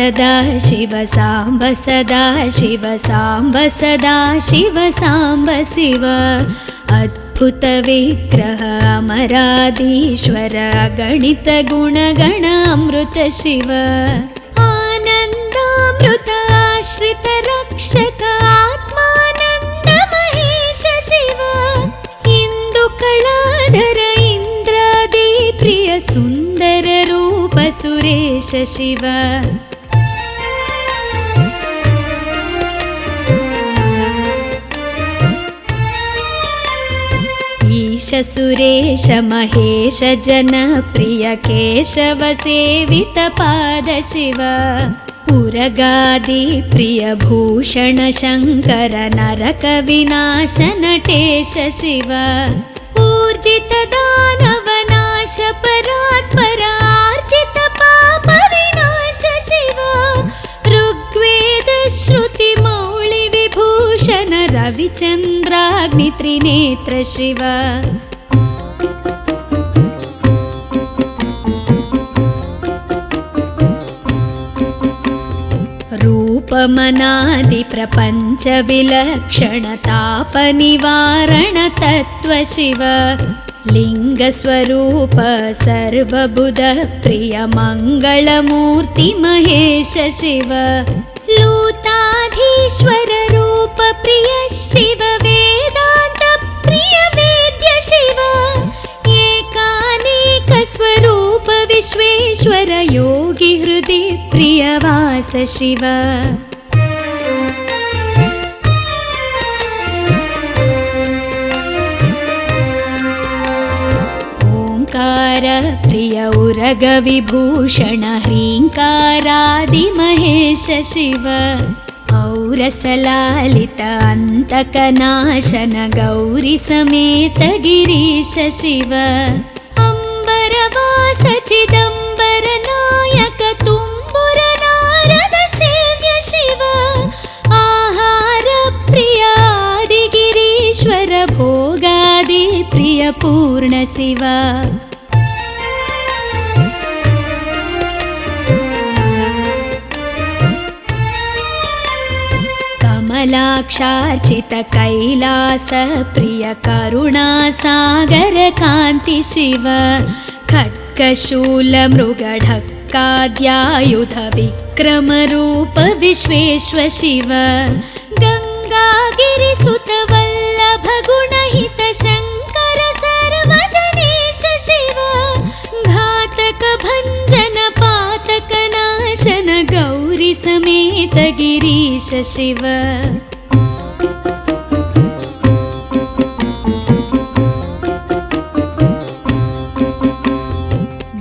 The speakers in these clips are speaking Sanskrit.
सदा शिव साम्ब सदा शिव साम्ब सदा शिव साम्ब शिव अद्भुत विग्रह अमराधीश्वर गणित गुणगण अमृत शिव आनन्दामृत आश्रित रक्षक आत्मानन्द महेश शिव इंदुकलाधर इंद्रादि प्रिय सुंदर रूप सुरेश शिव ईश सुरेश महेश जन प्रिय केशव सेवित पाद शिव उरगादि प्रिय भूषण शंकर नरक विनाश नटेश शिव ऊर्जित दानव नाश परात्पर आर्जित पाप विनाश शिव ऋग्वेद श्रुति मौळि विभूषण रविचंद्राग्नि त्रिनेत्र शिव रूपमनादि प्रपंच विलक्षण ताप निवारण तत्व शिव लिंग स्वरूप सर्वबुध प्रिय मंगलमूर्ति महेश शिव लूताधीश्वर रूप प्रिय शिव वेदांत प्रिय वेद्य शिव एकानेक स्वरूप विश्वेश्वर योगी हृदि प्रिय वास शिव ओंकार प्रिय उरग विभूषण ह्रींकारादि महेश शिव औरसलालित अंतकनाशन गौरी समेत गिरीश शिव अंबरवास चिदंबर नायक तुम्बुर नारद सेव्य शिव आहार प्रिय आदि गिरीश्वर भोगादि प्रिय पूर्ण शिव कमलाक्षार्चित कैलास प्रिय करुणा सागर कांति शिव खड्गशूल मृगढक्काद्यायुध विक्रम रूप विश्वेश्वर शिव गंगागिरिसुत वल्लभ गुणहित शंकर सर्वजनेश शिव घातक भंजन पातक नाशन गौरी समेत गिरीश शिव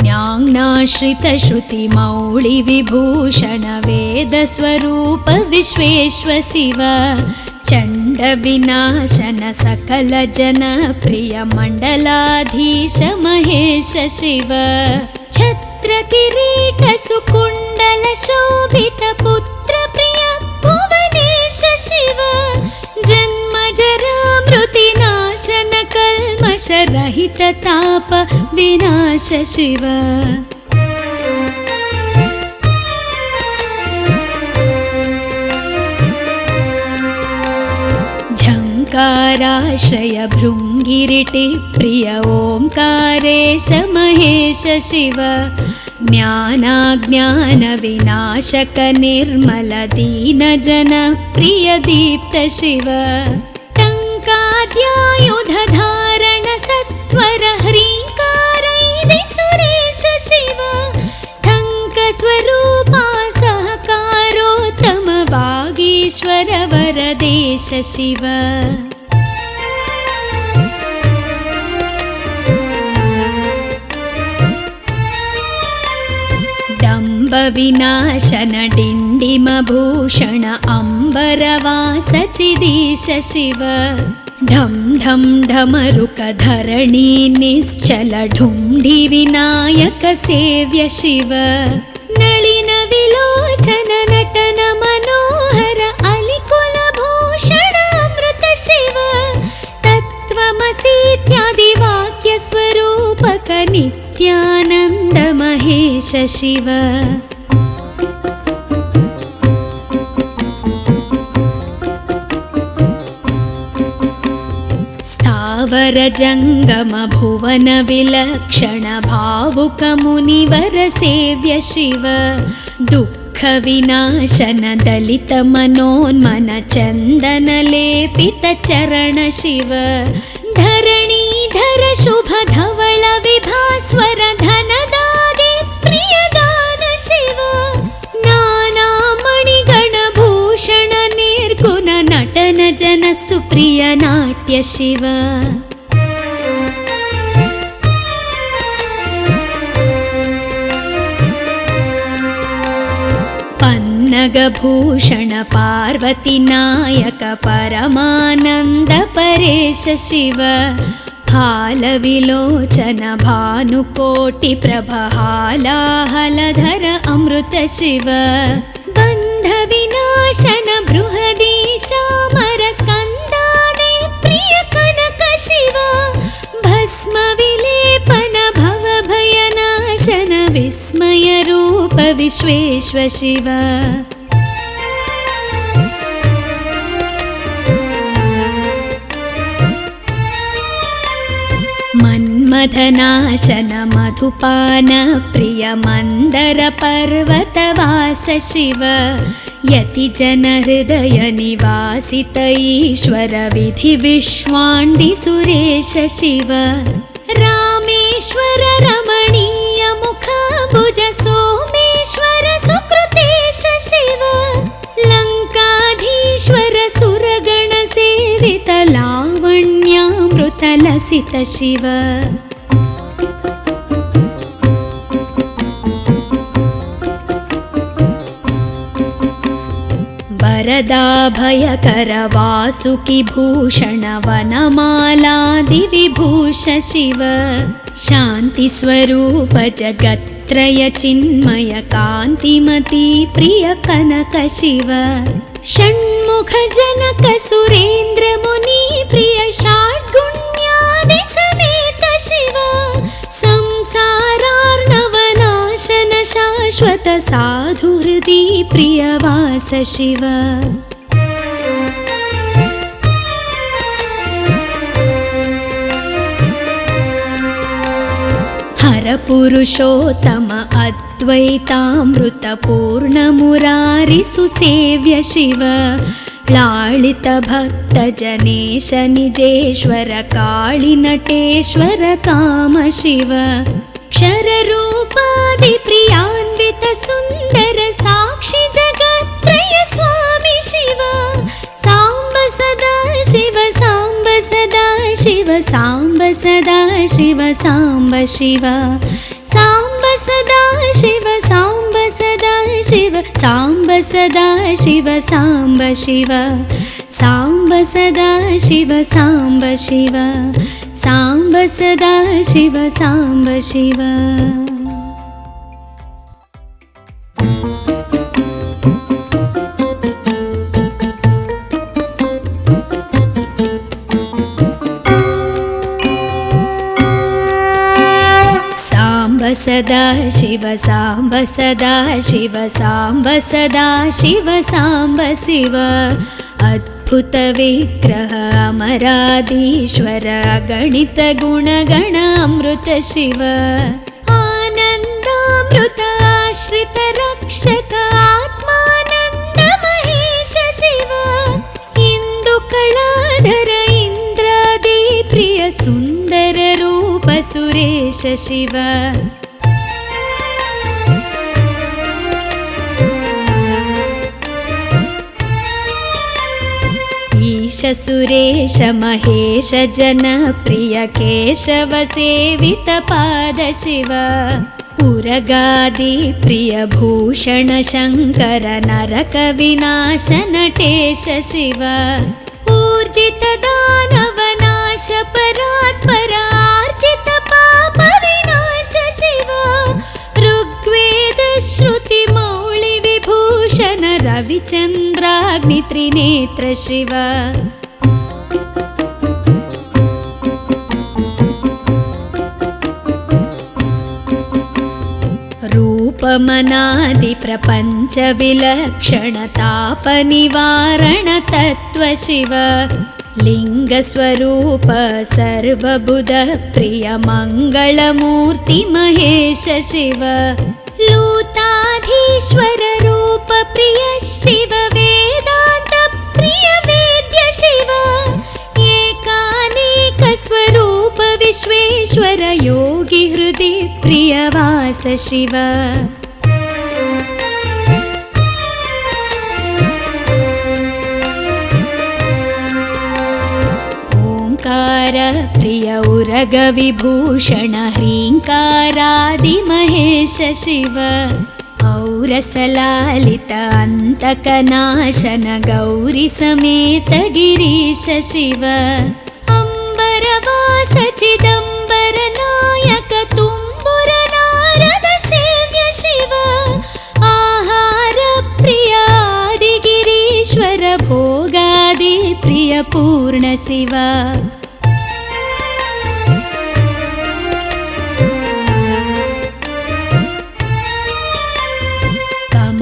ज्ञानाश्रित श्रुति मौळि विभूषण वेद स्वरूप विश्वेश्वर शिव चंड विनाशन सकल जन प्रिय मंडलाधीश महेश शिव छत्र किरीट सुकुंडल शोभित पुत्र प्रिय भुवनेश शिव जन्म जरा मृति नाशन कल्मष रहित ताप विनाश शिव झंकाराश्रय भृंगिरिटि प्रिय ओंकारेश महेश शिव ज्ञानाज्ञान विनाशक निर्मल दीन जन प्रिय दीप्त शिव टंकाद्यायुध धारण सत्वर ह्रींकारैदि सुरेश शिव ठंक स्वरूपा सहकारोत्तम वागीश्वर वरदेश शिव डंब विनाशन डिंडिम भूषण अंबरवास चिदीश शिव ढम ढम ढमरुक धरणी निश्चल ढुंढि विनायक सेव्य शिव नलिन विलोचन नटन मनोहर अलिकुल भूषण अमृत शिव तत्त्वमसीत्यादि वाक्य स्वरूपक नित्यानंद महेश शिव वरजङ्गम भुवन विलक्षण भावुक मुनिवर सेव्य शिव दुःख विनाशन दलित मनोन्मन चन्दन लेपित चरण शिव धरणीधर शुभ धवल विभास्वर धनदागे प्रियदान शिव नाना मणिगण भूषण निर्गुण नटन जन सुप्रिय नाट्य शिव पन्नगभूषण पार्वती नायक परमानन्द परेश शिव हालविलोचन भानुकोटि प्रभ हालाहलधर अमृत शिव बन्ध विनाशन बृहदीशामर स्कन्दाने प्रिय कनक शिव भस्म विलेपन भव भयनाशन विस्मय रूप विश्वेश्व शिव मन्मथनाशन मधुपान प्रिय मन्दर पर्वतवास शिव यति जन हृदय निवासित ईश्वर विधि विश्वाण्डि सुरेश शिव रामेश्वर रमणीय मुखाम्बुज सोमेश्वर सुकृतेश शिव लङ्काधीश्वर सुरगण सेवित लावण्यामृत लसित शिव वरदाभयकर वासुकि भूषण वनमालादि विभूष शिव शान्ति स्वरूप जगत्त्रय चिन्मय कान्तिमती प्रिय कनक शिव षण्मुख जनक सुरेन्द्र मुनि प्रिय षड्गुण्यादि समेत शिव संसारार्णवनाशन शाश्वत साधु हृदि प्रियवास शिव हर पुरुषोत्तम अद्वैतामृत पूर्ण मुरारि सुसेव्य शिव लालित भक्त जनेश निजेश्वर काळि नटेश्वर काम शिव क्षर रूपादि प्रियान्वित सुन्दर साक्षि जगत्त्रय स्वामी शिव सांब सदा शिव सांब सदा शिव सांब सदा शिव सांब शिव सांब सदा शिव सांब सदा शिव सांब सदा शिव सांब शिव सांब सदा शिव सांब शिव सांब सदा शिव सांब शिव सदा शिव सांब सदा शिव सांब सदा शिव सांब शिव अद्भुत विग्रह अमराधीश्वर गणित गुणगण अमृत शिव आनन्दामृत आश्रित रक्षक आत्मानन्द महेश शिव इन्दुकलाधर इन्द्रादि प्रिय सुन्दर रूप सुरेश शिव ईश सुरेश महेश जन प्रिय केशव सेवित पाद शिव उरगादि प्रिय भूषण शङ्कर नरक विनाश नटेश शिव ऊर्जित दानव नाश परात्पर आर्जित पाप विनाश शिव ऋग्वेद श्रुति मौळि विभूषण रविचन्द्राग्नि त्रिनेत्र शिव रूपमनादि प्रपञ्च विलक्षण ताप निवारण तत्व शिव लिङ्गस्वरूप सर्वबुध प्रिय मङ्गलमूर्ति महेश शिव लूताधीश्वर रूप प्रिय शिव वेदान्त प्रिय वेद्य शिव एकानेक स्वरूप विश्वेश्वर योगी हृदि प्रियवास शिव प्रिय उरग विभूषण ह्रीङ्कारादि महेश शिव औरसलालित अन्तकनाशन गौरी समेत गिरीश शिव अम्बरवास चिदम्बर नायक तुम्बुर नारद सेव्य शिव आहार प्रिय आदिगिरीश्वर भोगादि प्रिय पूर्ण शिव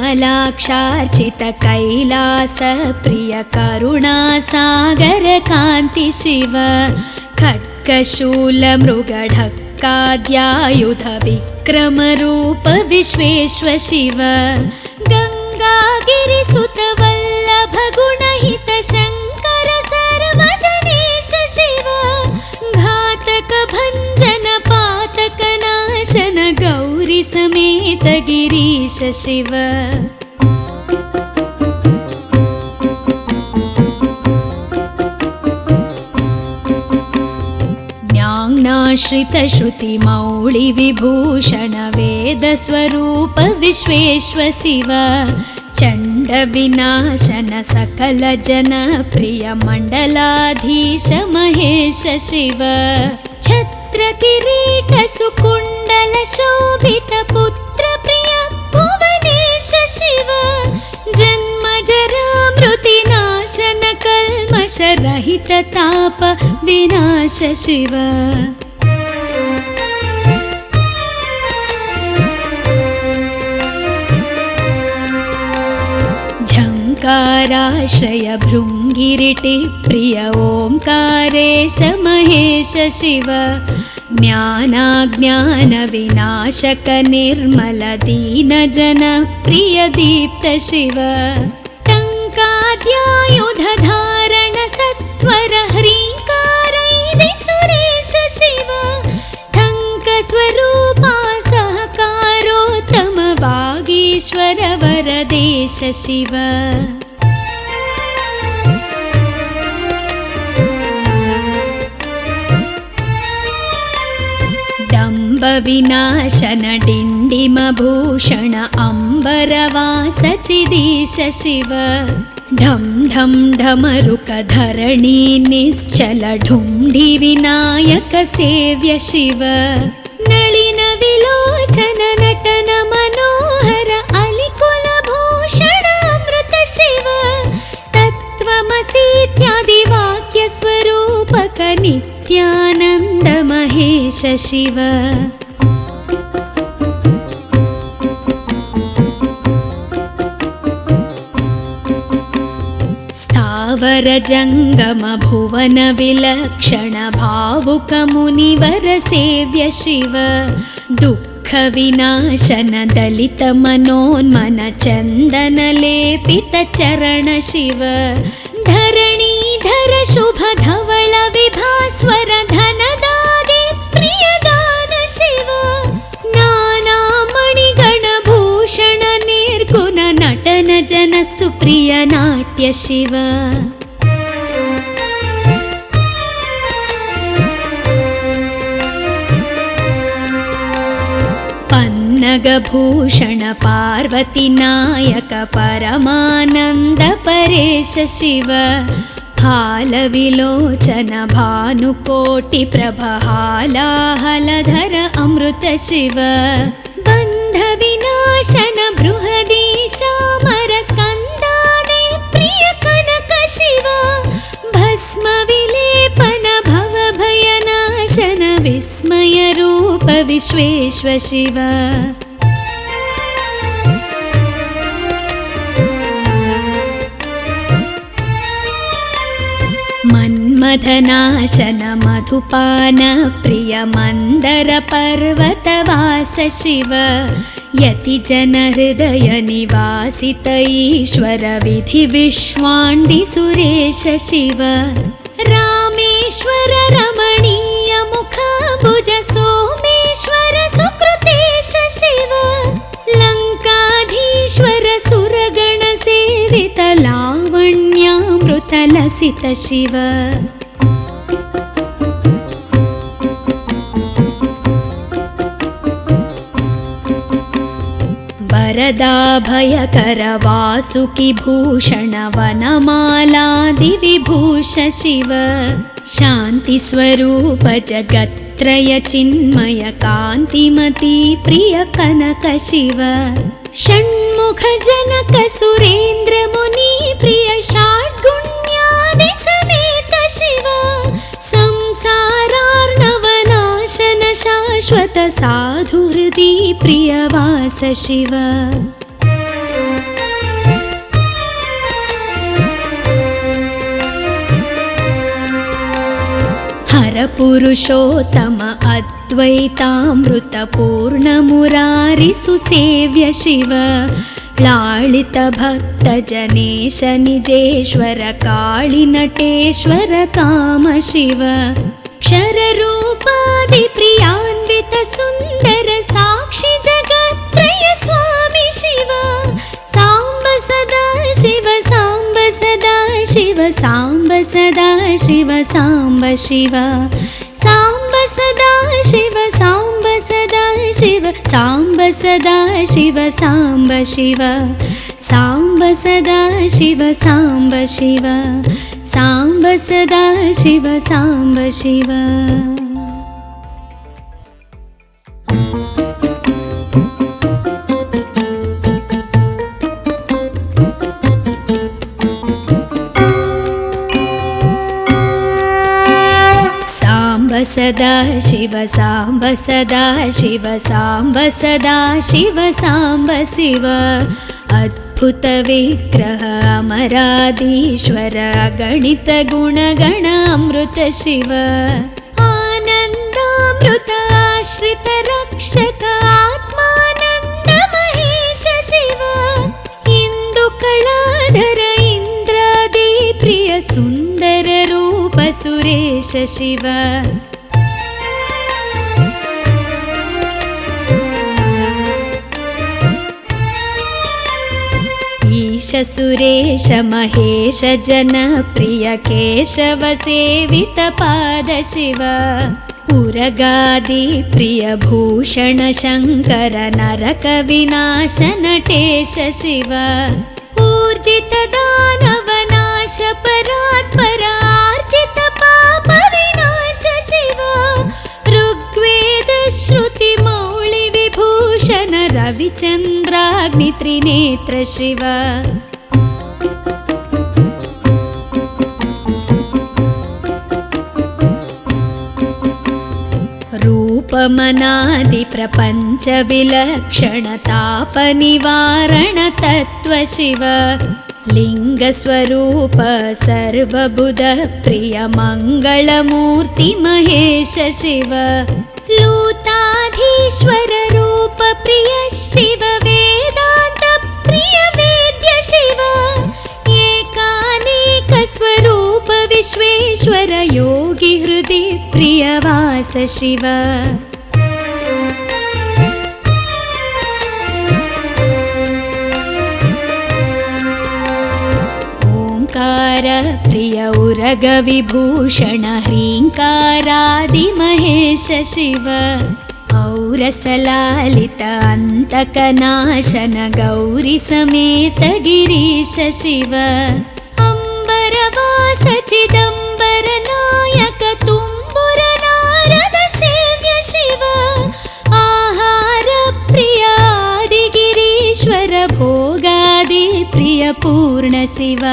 कमलाक्षार्चित कैलास प्रिय करुणासागर कान्ति शिव खड्गशूल मृगढक्काद्यायुध विक्रम रूप विश्वेश्वर शिव गङ्गागिरिसुत वल्लभ गुणहित शङ्कर सर्वजनेश शिव घातक भञ्जन पातक नाशन गौरी समेत गिरीश शिव ज्ञानाश्रित श्रुति मौळि विभूषण वेद स्वरूप विश्वेश्वर शिव चण्ड विनाशन सकल जन प्रिय मण्डलाधीश महेश शिव छत्र किरीट सुकुण्डल शोभित पुत्र प्रिय भुवनेश शिव जन्म जरा मृति नाशन कल्मष रहित ताप विनाश शिव झङ्काराश्रय भृङ्गिरिटि प्रिय ओङ्कारेश महेश शिव ज्ञानाज्ञान विनाशक निर्मल दीन जन प्रिय दीप्त शिव टङ्काद्यायुध धारण सत्वर ह्रीङ्कारैदि सुरेश शिव ठङ्क स्वरूपा सहकारोत्तम वागीश्वर वरदेश शिव विनाशन डिण्डिम भूषण अम्बरवास चिदीश शिव ढं ढं ढमरुक धरणी निश्चल ढुण्ढि विनायक सेव्य शिव नलिन विलोचन नटन मनोहर अलिकुल भूषण अमृत शिव तत्त्वमसीत्यादि वाक्य स्वरूपक नित्यानन्द महेश शिव स्थावर जङ्गम भुवन विलक्षण भावुक मुनिवर सेव्य शिव दुःख विनाशन दलित मनोन्मन चन्दन लेपित चरण शिव धरणीधर शुभ धवल विभास्वर धनदादि प्रियदान शिव नानामणिगण भूषण निर्गुण नटन जन सुप्रिय नाट्य शिव पन्नगभूषण पार्वती नायक परमानन्द परेश शिव हालविलोचन भानुकोटि प्रभ हालाहलधर अमृत शिव बन्ध विनाशन बृहदीशामर स्कन्दादि प्रिय कनक शिव भस्म विलेपन भव भयनाशन विस्मय रूप विश्वेश्वर शिव मन्मथनाशन मधुपान प्रिय मन्दर पर्वतवास शिव यतिजन हृदय निवासित ईश्वर विधि विश्वाण्डि सुरेश शिव रामेश्वर रमणीय मुखाम्बुज सोमेश्वर सुकृतेश शिव लङ्काधीश्वर सुरगण सेवित लावण्यामृत लसित शिव वरदाभयकर वासुकि भूषण वनमालादि विभूष शिव शान्तिस्वरूप जगत्त्रय चिन्मय कान्तिमती प्रिय कनक शिव षण्मुख जनक सुरेन्द्र मुनि प्रिय षड्गुण्यादि समेत शिव संसारार्णवनाशन शाश्वत साधुहृदि प्रियवास शिव हर पुरुषोत्तम अद्वैतामृत पूर्ण मुरारि सुसेव्य शिव लालित भक्त जनेश निजेश्वर काळि नटेश्वर काम शिव क्षर रूपादि प्रियान्वित सुन्दर साक्षि जगत्त्रय स्वामी शिव साम्ब सदा शिव साम्ब सदा शिव साम्ब सदा शिव साम्ब शिव साम्ब सदा शिव साम्ब सदा शिव साम्ब सदा शिव साम्ब शिव साम्ब सदा शिव साम्ब शिव साम्ब सदा शिव साम्ब शिव सदा शिव साम्ब सदा शिव साम्ब सदा शिव साम्ब शिव अद्भुत विग्रह अमराधीश्वर गणित गुणगण अमृत शिव आनन्दामृत आश्रित रक्षक आत्मानन्द महेश शिव इन्दुकलाधर इन्द्रादि प्रिय सुन्दर रूप सुरेश शिव ईश सुरेश महेश जन प्रिय केशव सेवित पाद शिव उरगादि प्रिय भूषण शङ्कर नरक विनाश नटेश शिव ऊर्जित दानव नाश परात्पर आर्जित पाप विनाश शिव ऋग्वेद श्रुति मौळि विभूषण रविचन्द्राग्नि त्रिनेत्र शिव रूपमनादि प्रपञ्च विलक्षण ताप निवारण तत्व शिव लिङ्गस्वरूप सर्वबुध प्रिय मङ्गलमूर्ति महेश शिव लूताधीश्वर रूप प्रिय शिव वेदान्त प्रिय वेद्य शिव एकानेक स्वरूप विश्वेश्वर योगी हृदि प्रियवास शिव प्रिय उरग विभूषण ह्रीङ्कारादि महेश शिव औरसलालित अन्तकनाशन गौरी समेत गिरीश शिव अम्बरवास चिदम्बर नायक तुम्बुर नारद सेव्य शिव आहार प्रिय आदिगिरीश्वर भोगादि प्रिय पूर्ण शिव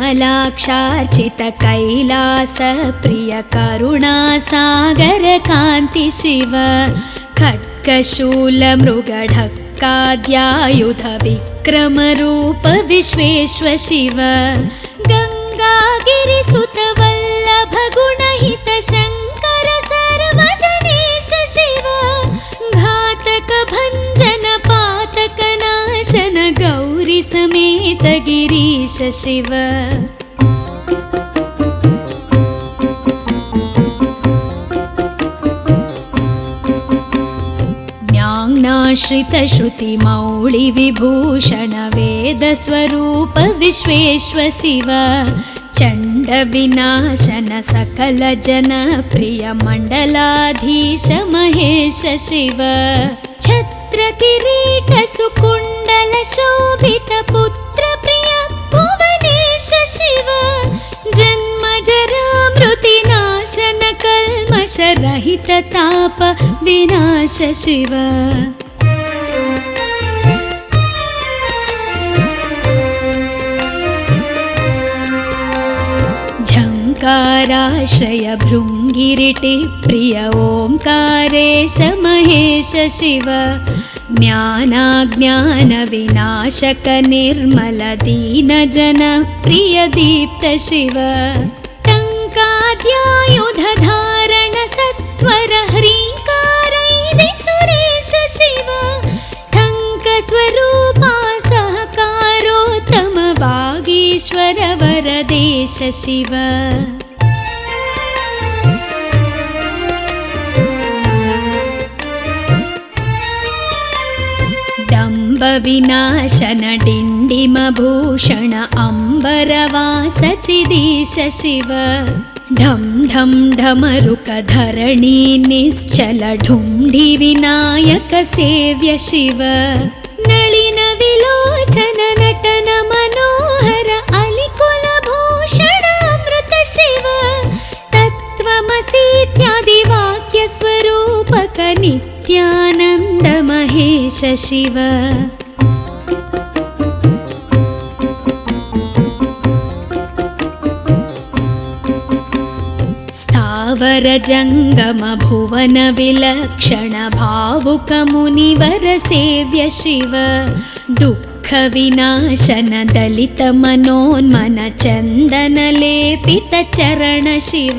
कमलाक्षार्चित कैलास प्रिय करुणा सागर कान्ति शिव खड्गशूल मृगढक्क लङ्काद्यायुध विक्रमरूप विश्वेश्व शिव गङ्गागिरिसुत वल्लभ गुणहित शङ्कर सर्वजनेश शिव घातक भञ्जन पातक नाशन गौरी समेत गिरीश शिव ज्ञानाश्रित श्रुति मौळि विभूषण वेद स्वरूप विश्वेश्व शिव चण्ड विनाशन सकल जन प्रिय मण्डलाधीश महेश शिव छत्र किरीट सुकुण्डल शोभित पुत्र प्रिय भुवनेश शिव जन्म जरा मृति नाशन कल्मष रहित ताप विनाश शिव झङ्काराश्रय भृङ्गिरिटि प्रिय ओङ्कारेश महेश शिव ज्ञानाज्ञान विनाशक निर्मल दीन जन प्रिय दीप्त शिव टङ्काद्यायुध धारण सत्वर ह्रीङ्कारैदि सुरेश शिव ठङ्क स्वरूपा सहकारोत्तम वागीश्वर वरदेश शिव डम्ब विनाशन डिण्डिम भूषण अम्बरवास चिदीश शिव ढं ढं ढमरुक धरणी निश्चल ढुण्ढि विनायक सेव्य शिव नलिन विलोचन नटन मनोहर अलिकुल भूषण अमृत शिव तत्त्वमसीत्यादि वाक्य स्वरूपक नित्यानन्द महेश शिव स्थावर जङ्गम भुवन विलक्षण भावुक मुनिवर सेव्य शिव दुःख विनाशन दलित मनोन्मन चन्दन लेपित चरण शिव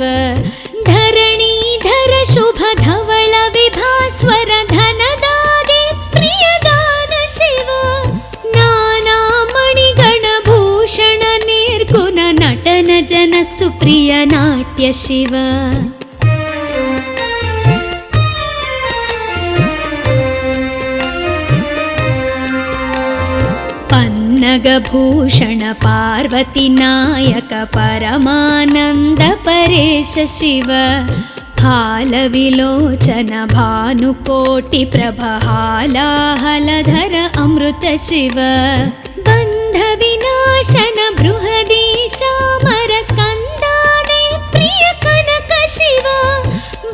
धरणीधर शुभ धवल विभास्वर धनदादि प्रियदान शिव नाना मणिगण भूषण निर्गुण नटन जन सुप्रिय नाट्य शिव पन्नगभूषण पार्वती नायक परमानन्द परेश शिव फालविलोचन भानुकोटि प्रभहालाहलधर अमृत शिव बन्ध विनाशन बृहदीशामर स्कन्दादि प्रिय कनक शिव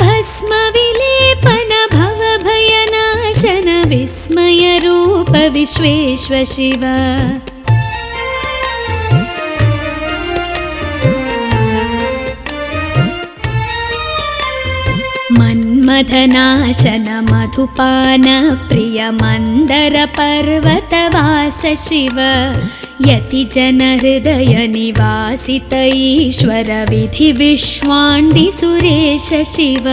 भस्म विलेपन भव भयनाशन विस्मय रूप विश्वेश्व शिव मन्मथनाशन मधुपान प्रिय मन्दर पर्वतवास शिव यति जन हृदय निवासित ईश्वर विधि विश्वाण्डि सुरेश शिव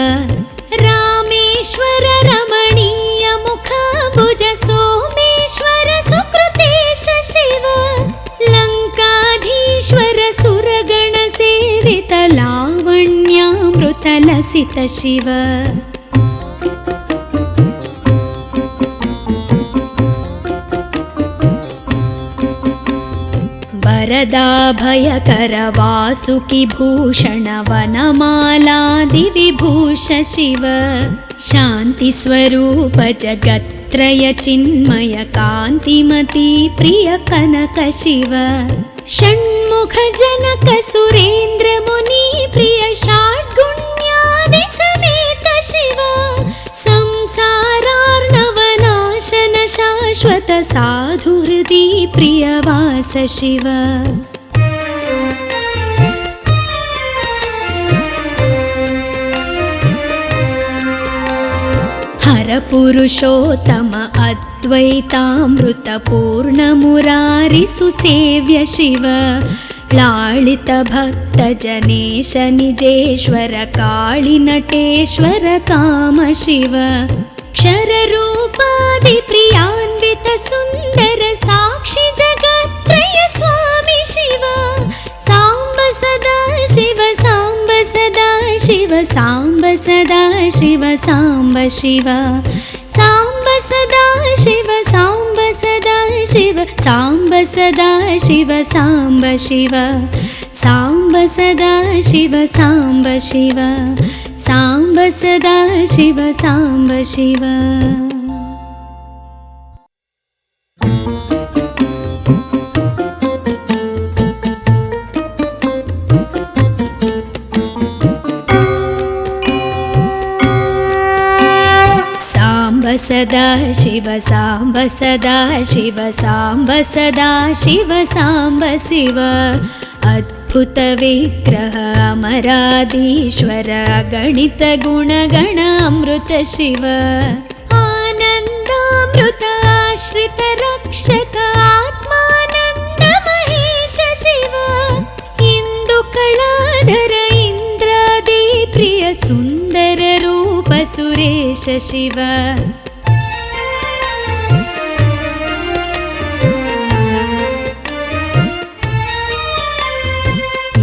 रामेश्वर रमणीय मुखाम्बुज सोमेश्वर सुकृतेश शिव लङ्काधीश्वर सुरगण सेवित लावण्यामृत लसित शिव वरदाभयकर वासुकि भूषण वनमालादि विभूष शिव शान्ति स्वरूप जगत्त्रय चिन्मय कान्तिमती प्रिय कनक शिव षण्मुख जनक सुरेन्द्र मुनि प्रिय षाड्गुण्यादि समेत शिव संसारार्णवनाशन शाश्वत साधुहृदि प्रियवास शिव हर पुरुषोत्तम अद्वैतामृतपूर्णमुरारिसुसेव्य शिव लालितभक्तजनेश निजेश्वर काळिनटेश्वर काम शिव क्षररूपादिप्रियान्वित सुन्दर साक्षि जगत्त्रय स्वामि शिव साम्ब सदा शिव साम्ब सदा शिव साम्ब सदा शिव साम्ब शिव साम्ब सदा शिव साम्ब सदा शिव साम्ब सदा शिव साम्ब शिव साम्ब सदा शिव साम्ब शिव साम्ब सदा शिव साम्ब शिव। सदा शिव साम्ब सदा शिव साम्ब सदा शिव साम्ब शिव अद्भुत विग्रह अमराधीश्वर गणित गुणगण अमृत शिव आनन्दामृत आश्रित रक्षक आत्मानन्द महेश शिव इंदु कलाधर इंद्रादि प्रिय सुंदर रूप सुरेश शिव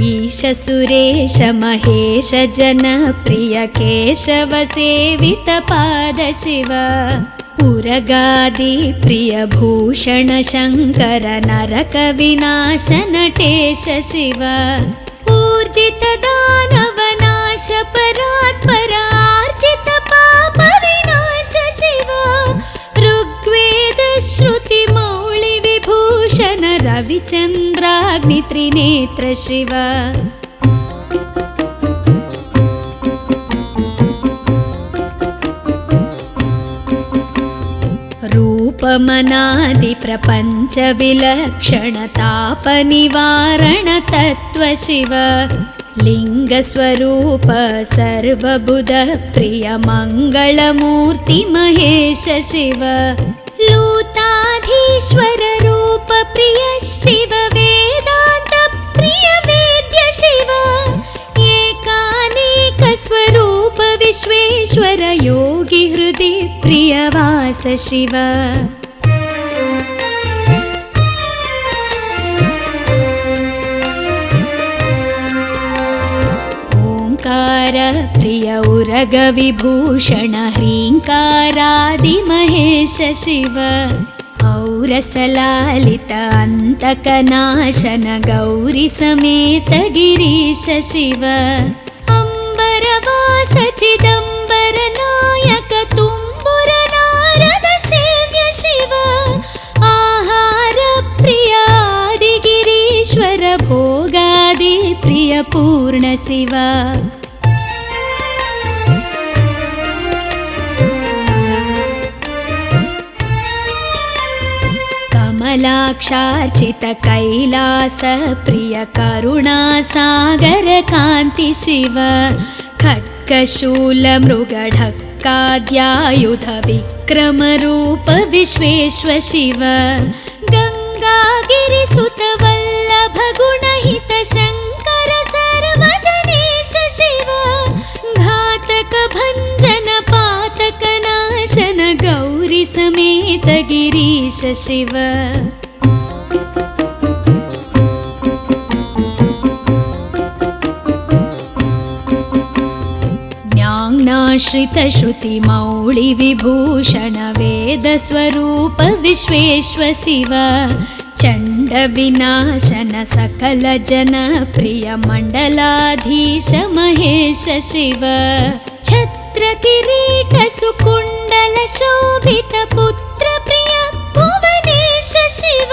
ईश सुरेश महेश जनप्रिय केशव सेवित पाद शिव उरगादि प्रिय भूषण शंकर नरक विनाश नटेश शिव ऊर्जित दानव नाश परात्पर आर्जित पाप विनाश शिव ऋग्वेद श्रुति मौळि विभूषण रविचन्द्राग्नि त्रिनेत्र शिव रूपमनादि प्रपंच विलक्षण ताप निवारण तत्व शिव लिंग स्वरूप सर्वबुध प्रिय मंगलमूर्ति महेश शिव लूताधीश्वर रूप प्रिय शिव वेदांत प्रिय वेद्य शिव एकानेक स्वरूप विश्वेश्वर योगी हृदि प्रिय वास शिव ओंकार प्रिय उरग विभूषण ह्रींकारादि महेश शिव औरसलालित अंतकनाशन गौरी समेत गिरीश शिव अंबरवास चिदंबर नायक तुम्बुर नारद सेव्य शिव आहार प्रिय आदिगिरीश्वर भोगादि प्रिय पूर्ण शिव कमलाक्षार्चित कैलास प्रिय करुणा सागर कांति शिव खड्गशूल मृगढक्काद्यायुध विक्रम रूप विश्वेश्वर शिव गंगागिरिसुत वल्लभ गुणहित शंकर सर्वजनेश शिव घातक भंजन पातक नाशन गौरी समेत गिरीश शिव ज्ञानाश्रित श्रुति मौळि विभूषण वेद स्वरूप विश्वेश्वर शिव चंड विनाशन सकल जन प्रिय मंडलाधीश महेश शिव छत्र किरीट सुकुंडल शोभित पुत्र प्रिय भुवनेश शिव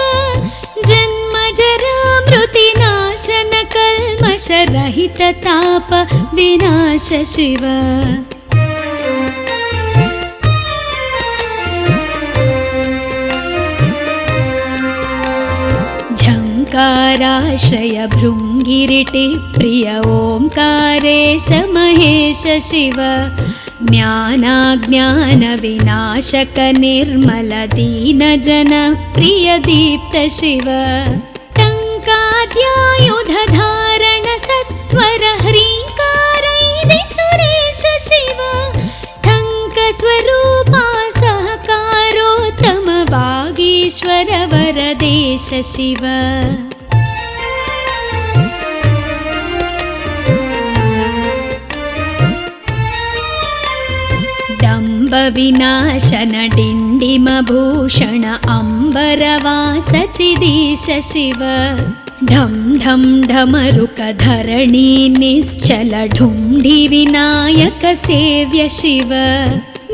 जन्म जरा मृति नाशन कल्मष रहित ताप विनाश शिव सर्वलोकाराश्रय भृङ्गिरिटि प्रिय ओङ्कारेश महेश शिव ज्ञानाज्ञानविनाशक निर्मल दीनजन प्रिय दीप्त शिव टङ्काद्यायुधधारण सत्वर ह्रीङ्कारैदि सुरेश शिव टङ्कस्वरूपा सहकारोत्तम वागीश्वर वरदेश शिव डम्ब विनाशन डिण्डिमभूषण अम्बरवास चिदीश शिव ढं ढं ढमरुक धरणी निश्चल ढुण्ढि विनायक सेव्य शिव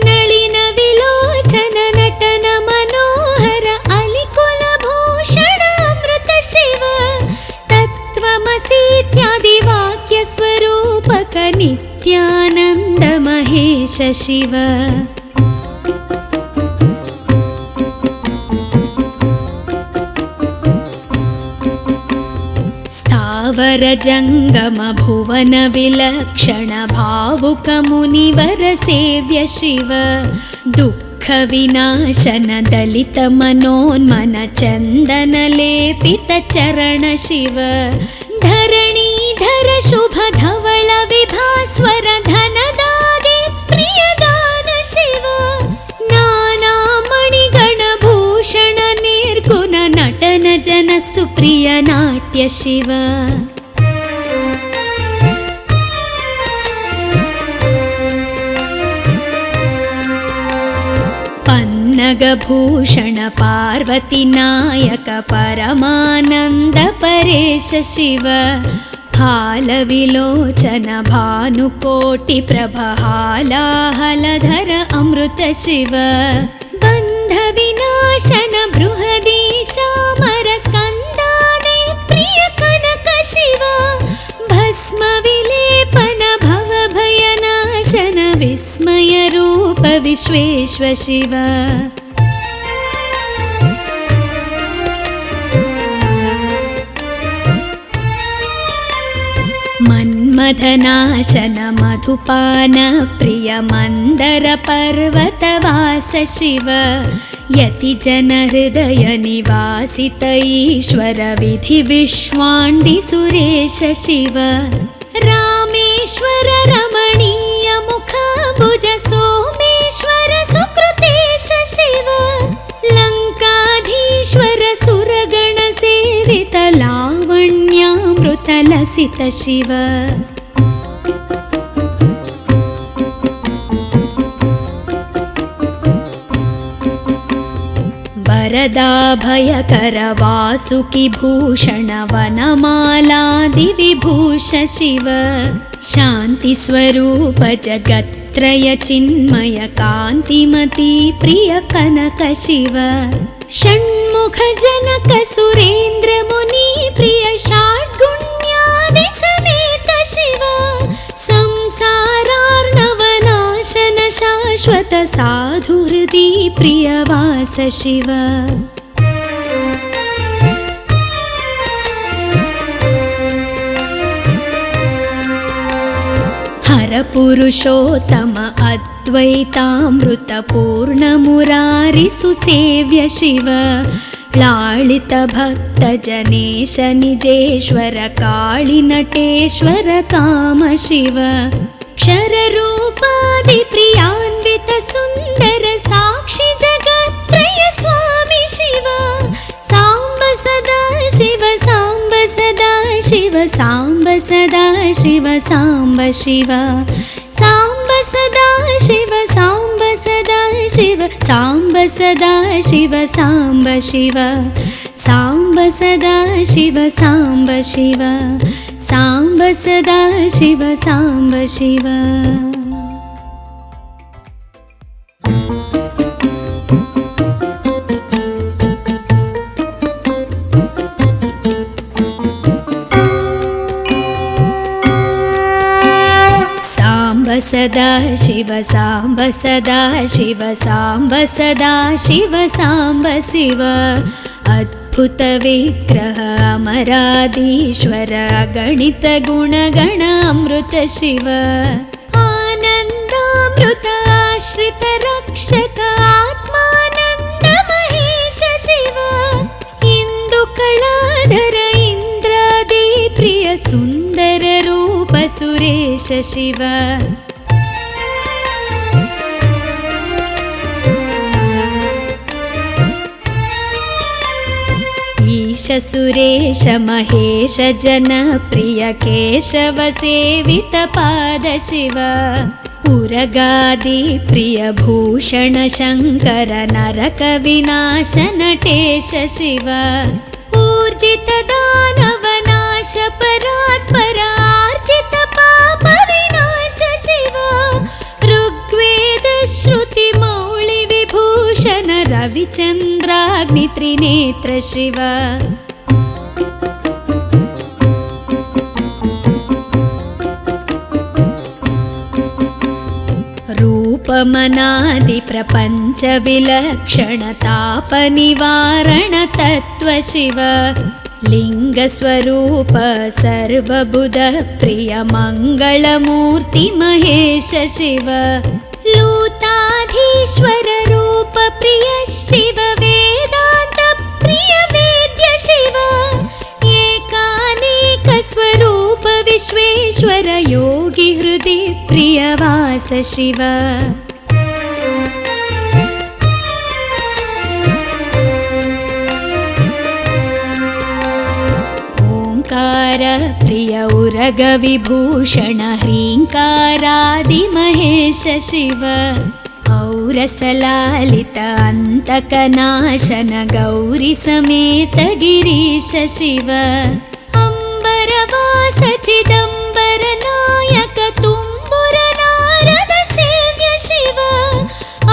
नलिन विलोचन नटन मनोहर अलिकुल भूषण अमृत शिव तत्त्वमसीत्यादि वाक्य स्वरूपक नित्यानन्द महेश शिव स्थावर जंगम भुवन विलक्षण भावुक मुनिवर सेव्य शिव दुःख विनाशन दलित मनोन्मन चंदन लेपित चरण शिव धरणीधर शुभ धवल विभास्वर धनदागे प्रियदान शिव नाना मणिगण भूषण निर्गुण नटन जन सुप्रिय नाट्य शिव पन्नगभूषण पार्वती नायक परमानंद परेश शिव हालविलोचन भानुकोटि प्रभहालाहलधर अमृत शिव बन्ध विनाशन बृहदीशामर स्कन्दादि प्रिय कनक शिव भस्म विलेपन भव भयनाशन विस्मय रूप विश्वेश्व शिव मन्मथनाशन मधुपान प्रिय मंदर पर्वतवास शिव यति जन हृदय निवासित ईश्वर विधि विश्वाण्डि सुरेश शिव रामेश्वर रमणीय मुखाम्बुज सोमेश्वर सुकृतेश शिव लङ्काधीश्वर सुरगण सेवित लावण्यामृत लसित शिव वरदाभयकर वासुकि भूषण वनमालादि विभूष शिव शान्ति स्वरूप जगत्त्रय चिन्मय कान्तिमती प्रिय कनक शिव षण्मुख जनक सुरेन्द्र मुनि प्रिय षड्गुण्यादि समेत शिव संसारार्णवनाशन शाश्वत साधु हृदि प्रियवास शिव हर पुरुषोत्तम अद्वैतामृत पूर्ण मुरारि सुसेव्य शिव लालित भक्त जनेश निजेश्वर काळि नटेश्वर काम शिव क्षर रूपादि प्रियान्वित सुंदर साक्षी जगत्त्रय स्वामी शिव सांब सदा शिव सांब सदा शिव सांब सदा शिव सांब शिव सांब सदा शिव सांब सदा शिव सांब सदा शिव सांब शिव सांब सदा शिव सांब शिव सांब सदा शिव सांब शिव सदा शिव सांब सदा शिव सांब सदा शिव सांब शिव अद्भुत विग्रह अमराधीश्वर अगणित गुणगण अमृत शिव आनन्दामृत आश्रित रक्षक आत्मानन्द महेश शिव इन्दुकलाधर इन्द्रादि प्रिय सुन्दर रूप सुरेश शिव ईश सुरेश महेश जनप्रिय केशव सेवित पाद शिव उरगादि प्रिय भूषण शङ्कर नरक विनाश नटेश शिव ऊर्जित दानव नाश परात्पर आर्जित पाप विनाश शिव ऋग्वेद श्रुति मौळि विभूषण रविचन्द्राग्नि त्रिनेत्र शिव रूपमनादि प्रपञ्च विलक्षण ताप निवारण तत्व शिव लिङ्गस्वरूप सर्वबुध प्रिय मङ्गलमूर्ति महेश शिव लूताधीश्वर रूप प्रिय शिव वेदान्त प्रिय वेद्य शिव एकानेक स्वरूप विश्वेश्वर योगी हृदि प्रियवास शिव ओंकार प्रिय उरग विभूषण ह्रीङ्कारादि महेश शिव औरसलालित अन्तकनाशन गौरी समेत गिरीश शिव अम्बरवास चिदम्बर नायक तुम्बुर नारद सेव्य शिव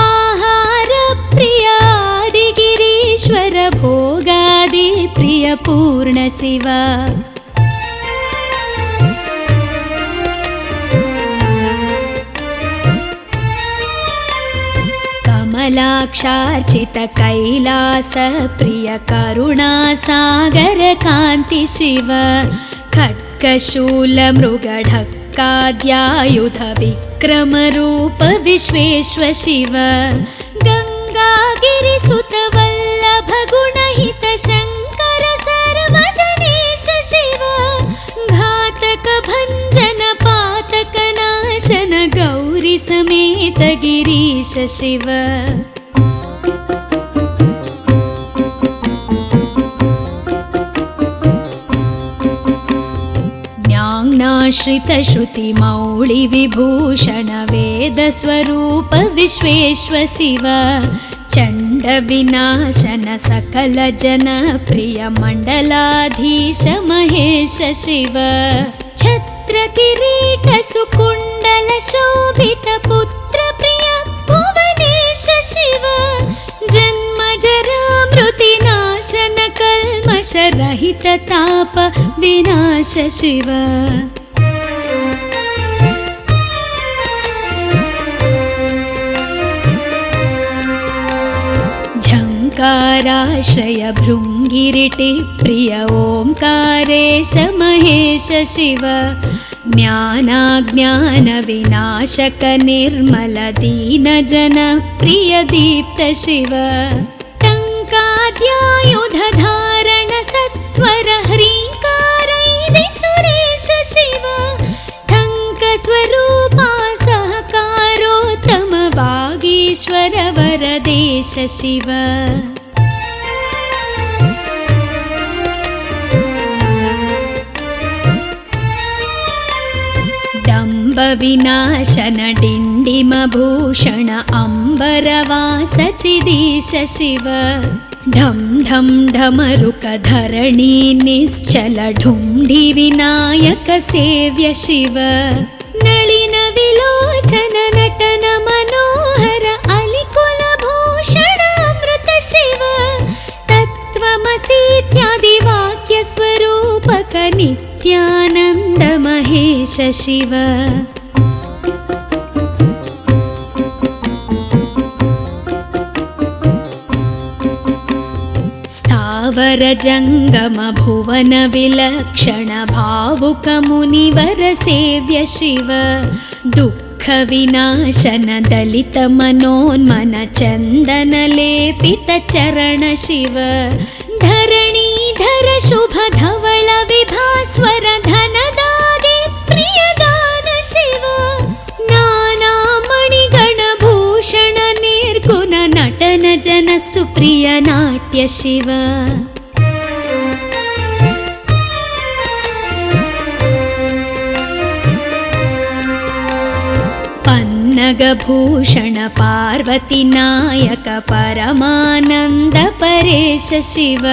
आहार प्रिय आदिगिरीश्वर भोगादि प्रिय पूर्ण शिव कमलाक्षार्चित कैलास प्रिय करुणासागर कान्ति शिव खड्गशूल मृगढक्काद्यायुध विक्रम रूप विश्वेश्व शिव गङ्गागिरिसुत वल्लभ गुणहित शङ्कर सर्वजनेश शिव घातक भञ्जन पातक नाशन गौरी समेत गिरीश शिव ज्ञानाश्रित श्रुति मौळि विभूषण वेद स्वरूप विश्वेश्व शिव चण्ड विनाशन सकल जन प्रिय मण्डलाधीश महेश शिव छत्र किरीट सुकुण्डल शोभित पुत्र प्रिय भुवनेश शिव जन्म जरा मृति नाशन कल्मष रहित ताप विनाश शिव झङ्काराश्रय भृङ्गिरिटि प्रिय ओंकारेश महेश शिव ज्ञानाज्ञान विनाशक निर्मल दीन जन प्रिय दीप्त शिव टङ्काद्यायुध धारण सत्वर ह्रीङ्कारैदि सुरेश शिव ठङ्क स्वरूपा सहकारोत्तम वागीश्वर वरदेश शिव डम्ब विनाशन डिण्डिम भूषण अम्बरवास चिदीश शिव ढं ढं ढमरुक धरणी निश्चल ढुण्ढि विनायक सेव्य शिव नलिन विलोचन नटन मनोहर अलिकुल भूषण अमृत शिव तत्त्वमसीत्यादि वाक्य स्वरूपक नित्यानन्द महेश शिव स्थावर जङ्गम भुवन विलक्षण भावुक मुनिवर सेव्य शिव दुःख विनाशन दलित मनोन्मन चन्दन लेपित चरण शिव धरणीधर शुभ धवल विभास्वर धनदादि प्रियदान शिव नाना मणिगण भूषण निर्गुण नटन जन सुप्रिय नाट्य शिव पन्नगभूषण पार्वती नायक परमानन्द परेश शिव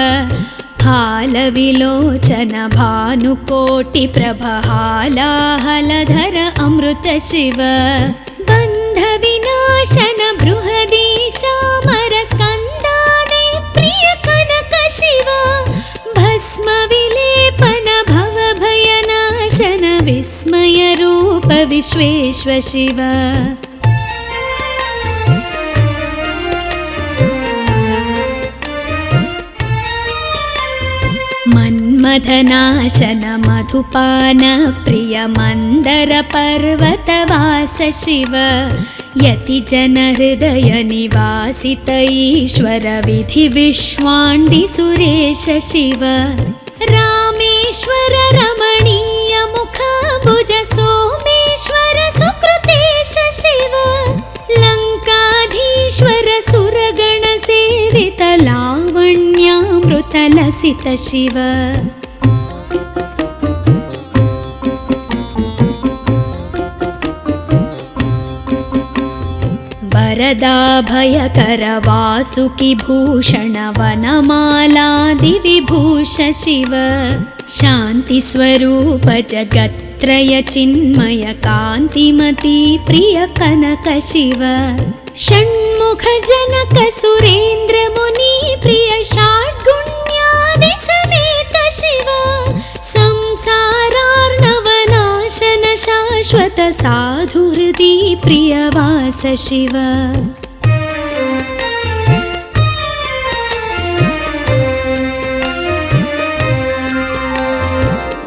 हालविलोचन भानुकोटि प्रभहालाहलधर अमृत शिव बन्ध विनाशन बृहदीशामर स्कन्दादि प्रिय कनक शिव भस्म विलेपन भव भयनाशन विस्मय रूप विश्वेश्व शिव मन्मथनाशन मधुपान प्रिय मन्दर पर्वतवास शिव यति जन हृदय निवासित ईश्वर विधि विश्वाण्डि सुरेश शिव रामेश्वर रमणीय मुखाम्बुज सोमेश्वर सुकृतेश शिव लङ्काधीश्वर सुरगण सेवित लावण्यामृत लसित शिव वरदाभयकर वासुकि भूषण वनमालादि विभूष शिव शान्ति स्वरूप जगत्त्रय चिन्मय कान्तिमती प्रिय कनक शिव षण्मुख जनक सुरेन्द्र मुनि प्रिय षाड्गुण्यादि समेत शिव संसारार्णवनाशन शाश्वत साधुहृदि प्रियवास शिव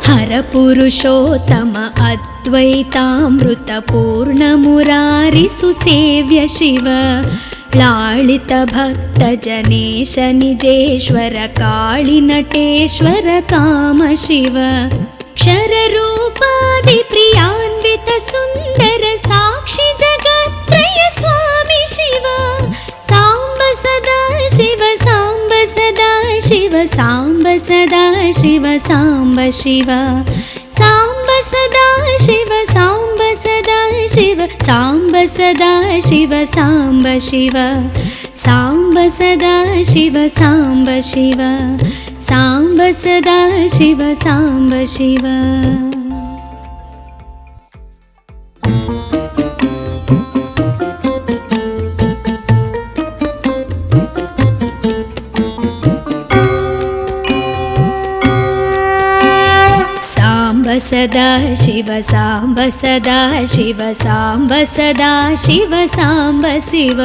हर पुरुषोत्तम अद्वैतामृत पूर्ण मुरारि सुसेव्य शिव लालित भक्त जनेश निजेश्वर काळि नटेश्वर काम शिव क्षर रूपादि प्रियान्वित सुन्दर साक्षि जगत्त्रय स्वामी शिव सांब सदा शिव सांब सदा शिव सांब सदा शिव सांब शिव सांब सदा शिव सांब सदा शिव सांब सदा शिव सांब शिव सांब सदा शिव सांब शिव सांब सदा शिव सांब शिव सदा शिव सांब सदा शिव सांब सदा शिव सांब शिव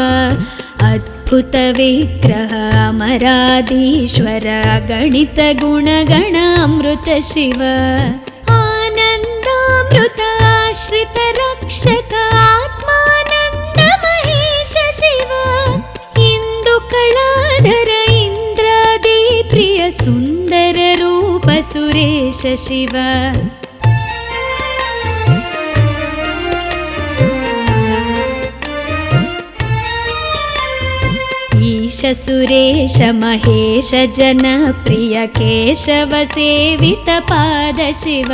अद्भुत विग्रह अमराधीश्वर गणित गुणगण अमृत शिव आनन्दामृत आश्रित रक्षक आत्मानन्द महेश शिव इंदु कलाधर इंद्रादि प्रिय सुंदर रूप सुरेश शिव ईश सुरेश महेश जन प्रिय केशव सेवित पाद शिव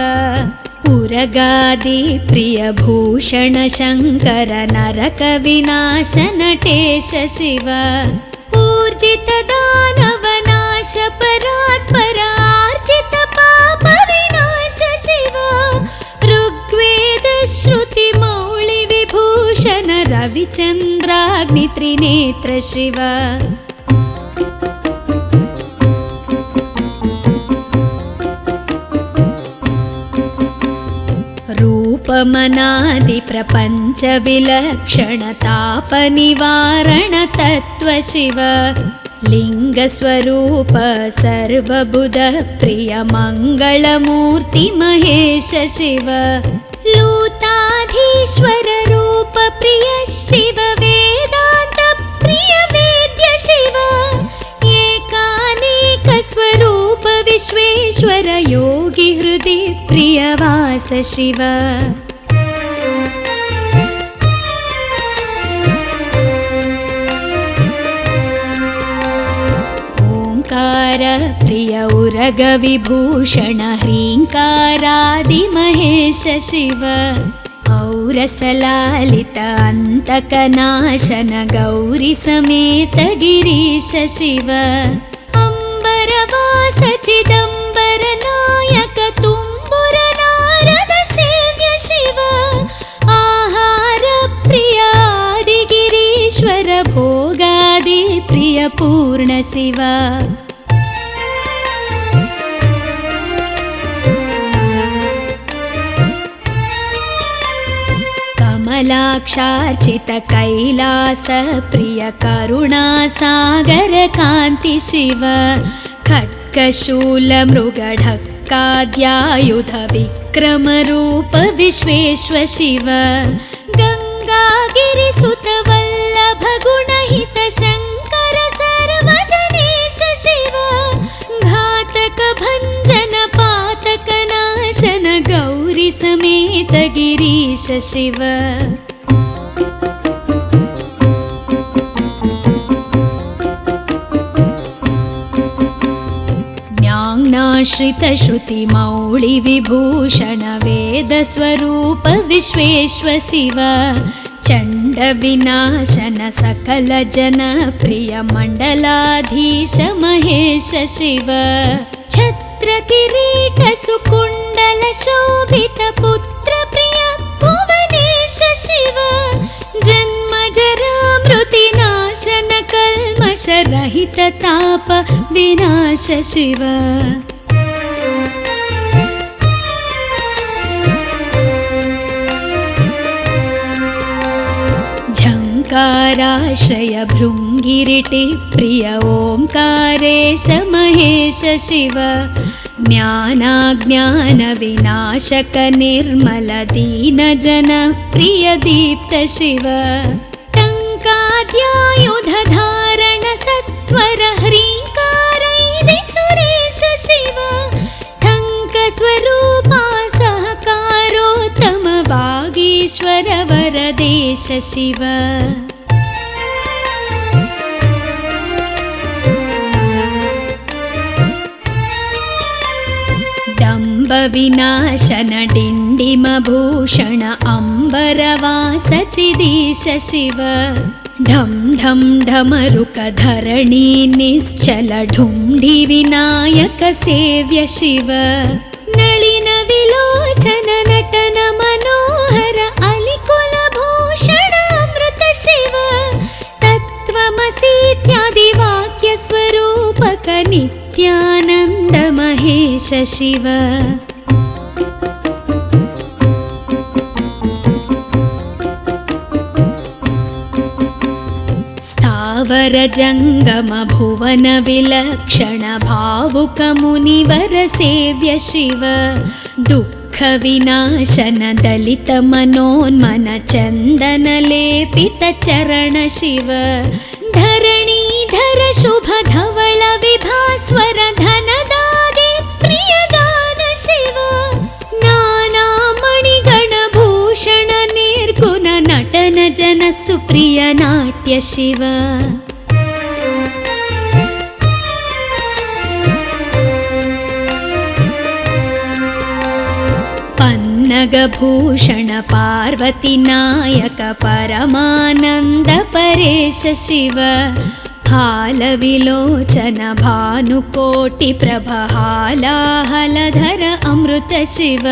उरगादि प्रिय भूषण शंकर नरक विनाश नटेश शिव ऊर्जित दानव नाश परात्पर आर्जित पाप विनाश शिव ऋग्वेद श्रुति मौळि विभूषण रविचन्द्राग्नि त्रिनेत्र शिव रूपमनादि प्रपंच विलक्षण ताप निवारण तत्व शिव लिङ्गस्वरूप सर्वबुधप्रिय मङ्गलमूर्ति महेश शिव लूताधीश्वर रूप प्रिय शिव वेदान्त प्रिय वेद्य शिव एकानेक स्वरूप विश्वेश्वर योगी हृदि प्रियवास शिव ओंकार प्रिय उरग विभूषण ह्रींकारादि महेश शिव औरसलालित अंतकनाशन गौरी समेत गिरीश शिव अंबरवास चिदंबर नायक तुम्बुर नारद सेव्य शिव आहार प्रिय आदि गिरीश्वर भोगादि प्रिय पूर्ण शिव कमलाक्षार्चित कैलास प्रिय करुणा सागर कांति शिव खड्गशूल मृगढक्काद्यायुध विक्रम रूप विश्वेश्वर शिव गंगागिरिसुत वल्लभ गुणहित शंकर सर्वजनेश शिव घातक भंजन पातक नाशन गौरी समेत गिरीश शिव ज्ञानाश्रित श्रुति मौळि विभूषण वेद स्वरूप विश्वेश्वर शिव चंड विनाशन सकल जन प्रिय मंडलाधीश महेश शिव छत्र किरीट सुकुंडल शोभित पुत्र प्रिय भुवनेश शिव जन्म जरा मृति नाशन कल्मष रहित ताप विनाश शिव झंकाराश्रय भृंगिरिटि प्रिय ओंकारेश महेश शिव ज्ञानाज्ञान विनाशक निर्मल दीन जन प्रिय दीप्त शिव टंकाद्यायुध धारण सत्वर ह्रींकारैदि सुरेश शिव ठंक स्वरूपा सहकारोत्तम वागीश्वर वरदेश शिव डंब विनाशन डिंडिम भूषण अंबरवास चिदीश शिव ढम ढम ढमरुक धरणी निश्चल ढुंढि विनायक सेव्य शिव नलिन विलोचन नटन मनोहर अलिकुल भूषण अमृत शिव तत्त्वमसीत्यादि वाक्य स्वरूपक नित्यानंद महेश शिव स्थावर जंगम भुवन विलक्षण भावुक मुनिवर सेव्य शिव दुःख विनाशन दलित मनोन्मन चंदन लेपित चरण शिव धरणीधर शुभ धवल विभास्वर धनदादि प्रियदान शिव नाना मणिगण भूषण निर्गुण नटन जन सुप्रिय नाट्य शिव पन्नगभूषण पार्वती नायक परमानंद परेश शिव हालविलोचन भानुकोटि प्रभ हालाहलधर अमृत शिव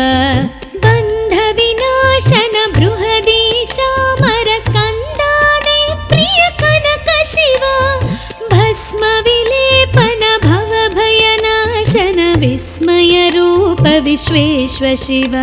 बंध विनाशन बृहदीशामर स्कंदाने प्रिय कनक शिव भस्म विलेपन भव भयनाशन विस्मय रूप विश्वेश्वर शिव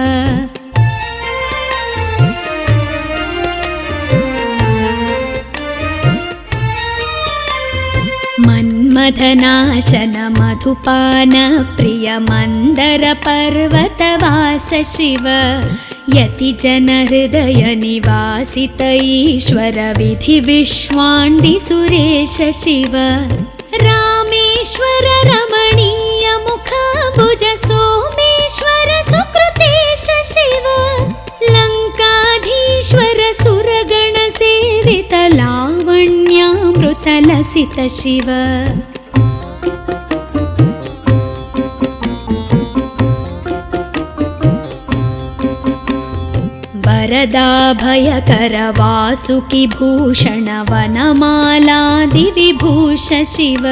मधनाशन मधुपान प्रिय मंदर पर्वतवास शिव यति जन हृदय निवासित ईश्वर विधि विश्वाण्डि सुरेश शिव रामेश्वर रमणीय मुखाम्बुज सोमेश्वर सुकृतेश शिव लङ्काधीश्वर सुरगण सेवित लावण्यामृत लसित शिव वरदाभयकर वासुकि भूषण वनमालादि विभूष शिव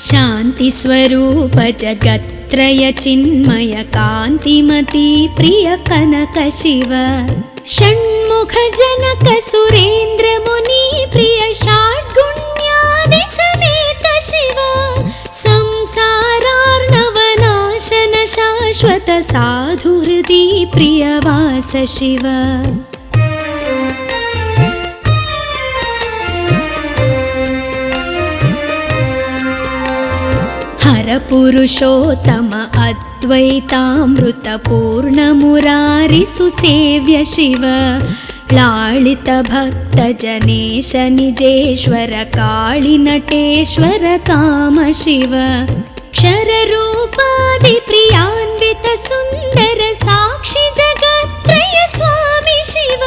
शान्ति स्वरूप जगत्त्रय चिन्मय कान्तिमती प्रिय कनक शिव षण्मुख जनक सुरेन्द्र मुनि प्रिय षड्गुण्यादि समेत शिव संसारार्णवनाशन शाश्वत साधु हृदि प्रियवास शिव हर पुरुषोत्तम अद्वैतामृत पूर्ण मुरारि सुसेव्य शिव लालित भक्त जनेश निजेश्वर काळि नटेश्वर काम शिव क्षर रूपादि प्रियान्वित सुंदर साक्षी जगत्त्रय स्वामी शिव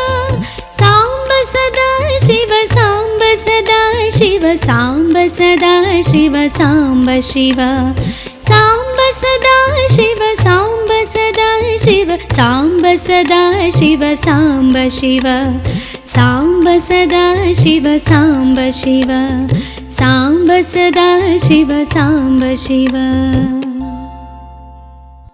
सांब सदा शिव सांब सदा शिव सांब सदा शिव सांब शिव सांब सदा शिव सांब सदा शिव सांब सदा शिव सांब शिव सांब सदा शिव सांब शिव सांब सदा शिव सांब शिव।